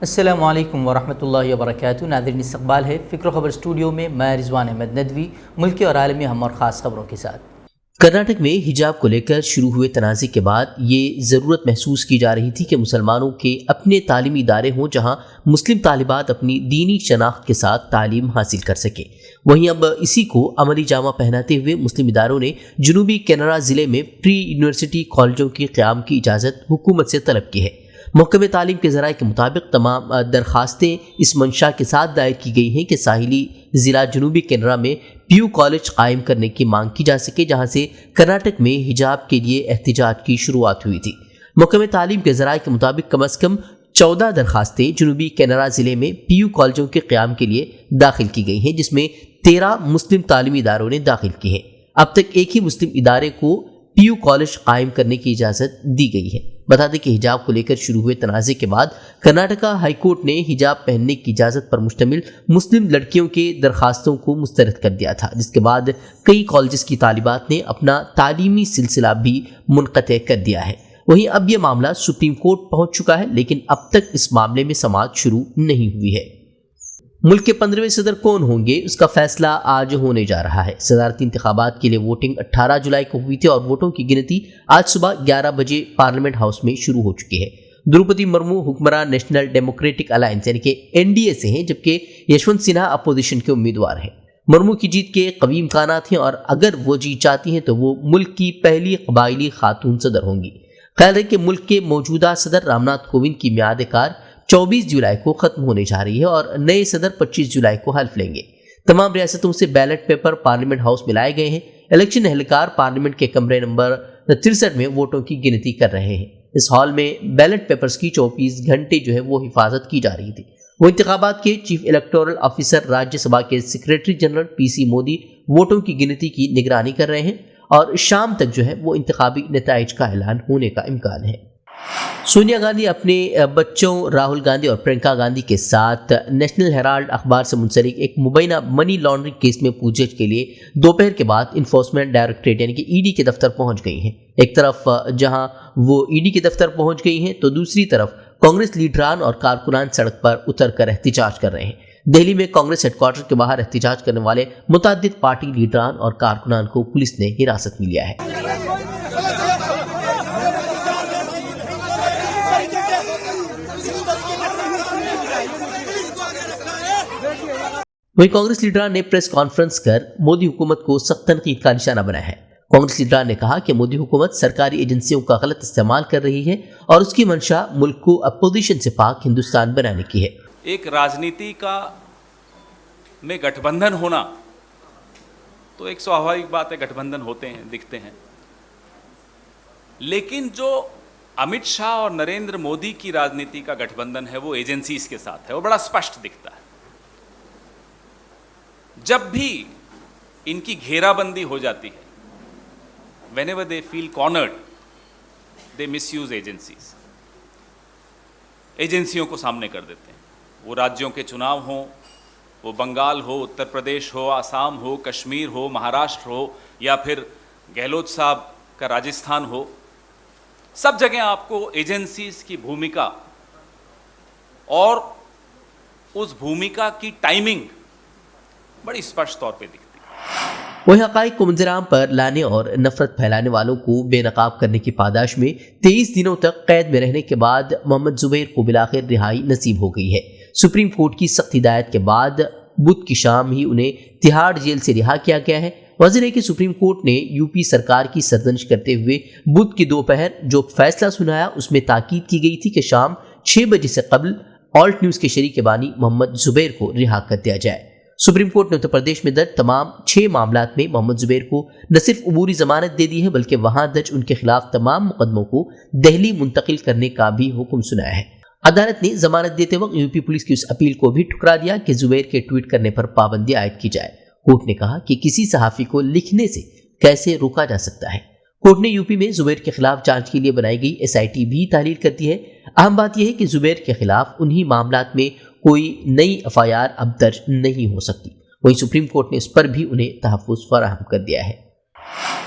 السلام علیکم ورحمۃ اللہ وبرکاتہ۔ ناظرین، استقبال ہے فکر و خبر اسٹوڈیو میں، میں رضوان احمد ندوی ملکی اور عالمی اہم اور خاص خبروں کے ساتھ۔ کرناٹک میں حجاب کو لے کر شروع ہوئے تنازع کے بعد یہ ضرورت محسوس کی جا رہی تھی کہ مسلمانوں کے اپنے تعلیمی ادارے ہوں جہاں مسلم طالبات اپنی دینی شناخت کے ساتھ تعلیم حاصل کر سکیں۔ وہیں اب اسی کو عملی جامہ پہناتے ہوئے مسلم اداروں نے جنوبی کینرا ضلع میں پری یونیورسٹی کالجوں کے قیام کی اجازت حکومت سے طلب کی ہے۔ محکمہ تعلیم کے ذرائع کے مطابق تمام درخواستیں اس منشا کے ساتھ دائر کی گئی ہیں کہ ساحلی ضلع جنوبی کینرا میں پیو کالج قائم کرنے کی مانگ کی جا سکے، جہاں سے کرناٹک میں حجاب کے لیے احتجاج کی شروعات ہوئی تھی۔ محکمہ تعلیم کے ذرائع کے مطابق کم از کم 14 درخواستیں جنوبی کینرا ضلع میں پیو کالجوں کے قیام کے لیے داخل کی گئی ہیں، جس میں 13 مسلم تعلیمی اداروں نے داخل کی ہیں۔ اب تک ایک ہی مسلم ادارے کو پیو کالج قائم کرنے کی اجازت دی گئی ہے۔ بتا دیں کہ حجاب کو لے کر شروع ہوئے تنازع کے بعد کرناٹکا ہائی کورٹ نے حجاب پہننے کی اجازت پر مشتمل مسلم لڑکیوں کے درخواستوں کو مسترد کر دیا تھا، جس کے بعد کئی کالجز کی طالبات نے اپنا تعلیمی سلسلہ بھی منقطع کر دیا ہے۔ وہیں اب یہ معاملہ سپریم کورٹ پہنچ چکا ہے، لیکن اب تک اس معاملے میں سماعت شروع نہیں ہوئی ہے۔ ملک کے 15ویں صدر کون ہوں گے، اس کا فیصلہ آج ہونے جا رہا ہے۔ صدارتی انتخابات کے لیے ووٹنگ 18 جولائی کو ہوئی تھی اور ووٹوں کی گنتی آج صبح 11 بجے پارلیمنٹ ہاؤس میں شروع ہو چکی ہے۔ دروپدی مرمو حکمراں نیشنل ڈیموکریٹک الائنس یعنی کہ NDA سے ہیں، جبکہ یشونت سنہا اپوزیشن کے امیدوار ہیں۔ مرمو کی جیت کے قوی امکانات ہیں اور اگر وہ جیت چاہتی ہیں تو وہ ملک کی پہلی قبائلی خاتون صدر ہوں گی۔ خیال ہے کہ ملک کے موجودہ صدر رام ناتھ کووند کی میعاد کار 24 جولائی کو ختم ہونے جا رہی ہے اور نئے صدر 25 جولائی کو حلف لیں گے۔ تمام ریاستوں سے بیلٹ پیپر پارلیمنٹ ہاؤس میں لائے گئے ہیں۔ الیکشن اہلکار پارلیمنٹ کے کمرے نمبر 63 میں ووٹوں کی گنتی کر رہے ہیں۔ اس ہال میں بیلٹ پیپرز کی 24 گھنٹے وہ حفاظت کی جا رہی تھی۔ وہ انتخابات کے chief electoral officer Rajya Sabha کے سیکریٹری جنرل PC مودی ووٹوں کی گنتی کی نگرانی کر رہے ہیں اور شام تک وہ انتخابی نتائج کا اعلان ہونے کا امکان ہے۔ سونیا گاندھی اپنے بچوں راہل گاندھی اور پرینکا گاندھی کے ساتھ نیشنل ہیرالڈ اخبار سے منسلک ایک مبینہ منی لانڈرنگ کیس میں پوچھ گچھ کے لیے دوپہر کے بعد انفورسمنٹ ڈائریکٹوریٹ یعنی کہ ED کے دفتر پہنچ گئی ہیں۔ ایک طرف جہاں وہ ED کے دفتر پہنچ گئی ہیں تو دوسری طرف کانگریس لیڈران اور کارکنان سڑک پر اتر کر احتجاج کر رہے ہیں۔ دہلی میں کانگریس ہیڈ کوارٹر کے باہر احتجاج کرنے والے متعدد پارٹی لیڈران اور کارکنان کو پولیس نے حراست میں لیا ہے۔ وہیں کانگریس لیڈران نے پریس کانفرنس کر مودی حکومت کو سخت تنقید کا نشانہ بنایا ہے۔ کانگریس لیڈران نے کہا کہ مودی حکومت سرکاری ایجنسیوں کا غلط استعمال کر رہی ہے اور اس کی منشا ملک کو اپوزیشن سے پاک ہندوستان بنانے کی ہے۔ ایک راجنیتی کا میں گٹھ بندھن ہونا تو ایک سوابھاوک بات ہے، گٹھ بندھن ہوتے ہیں، دکھتے ہیں، لیکن جو امت شاہ اور نریندر مودی کی راجنیتی کا گٹھ بندھن ہے وہ ایجنسیز کے ساتھ ہے، وہ بڑا اسپشٹ دکھتا ہے۔ جب بھی ان کی گھیرا بندی ہو جاتی ہے، whenever they feel cornered, they misuse agencies، ایجنسیوں کو سامنے کر دیتے ہیں۔ وہ راجیوں کے چناؤ ہوں، وہ بنگال ہو، اتر پردیش ہو، آسام ہو، کشمیر ہو، مہاراشٹر ہو، یا پھر گہلوت صاحب کا راجستھان ہو، سب جگہ آپ کو ایجنسیز کی بھومکا اور اس بھومکا کی ٹائمنگ بڑی اسپشٹ طور پہ دکھتی ہے۔ وہی حقائق کو منظر عام پر لانے اور نفرت پھیلانے والوں کو بے نقاب کرنے کی پاداش میں 23 دنوں تک قید میں رہنے کے بعد محمد زبیر کو بالآخر رہائی نصیب ہو گئی ہے۔ سپریم کورٹ کی سخت ہدایت کے بعد بدھ کی شام ہی انہیں تہاڑ جیل سے رہا کیا گیا ہے۔ واضح ہے کہ سپریم کورٹ نے UP سرکار کی سرزنش کرتے ہوئے بدھ کی دوپہر جو فیصلہ سنایا اس میں تاکید کی گئی تھی کہ شام 6 بجے سے قبل آلٹ نیوز کے شریک بانی محمد زبیر کو رہا کر دیا جائے۔ سپریم کورٹ نے اتر پردیش میں درج تمام 6 معاملات میں محمد زبیر کو نہ صرف عبوری ضمانت دے دی ہے بلکہ وہاں درج ان کے خلاف تمام مقدموں کو دہلی منتقل کرنے کا بھی حکم سنایا ہے۔ عدالت نے ضمانت دیتے وقت UP پولیس کی اس اپیل کو بھی ٹھکرا دیا کہ زبیر کے ٹویٹ کرنے پر پابندی عائد کی جائے۔ کورٹ نے کہا کہ کسی صحافی کو لکھنے سے کیسے روکا جا سکتا ہے۔ کورٹ نے UP میں زبیر کے خلاف جانچ کے لیے بنائی گئی SIT بھی تحلیل کرتی ہے۔ اہم بات یہ ہے کہ زبیر کے خلاف انہی معاملات میں کوئی نئی FIR اب درج نہیں ہو سکتی۔ وہیں سپریم کورٹ نے اس پر بھی انہیں تحفظ فراہم کر دیا ہے۔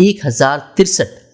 1063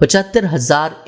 75,000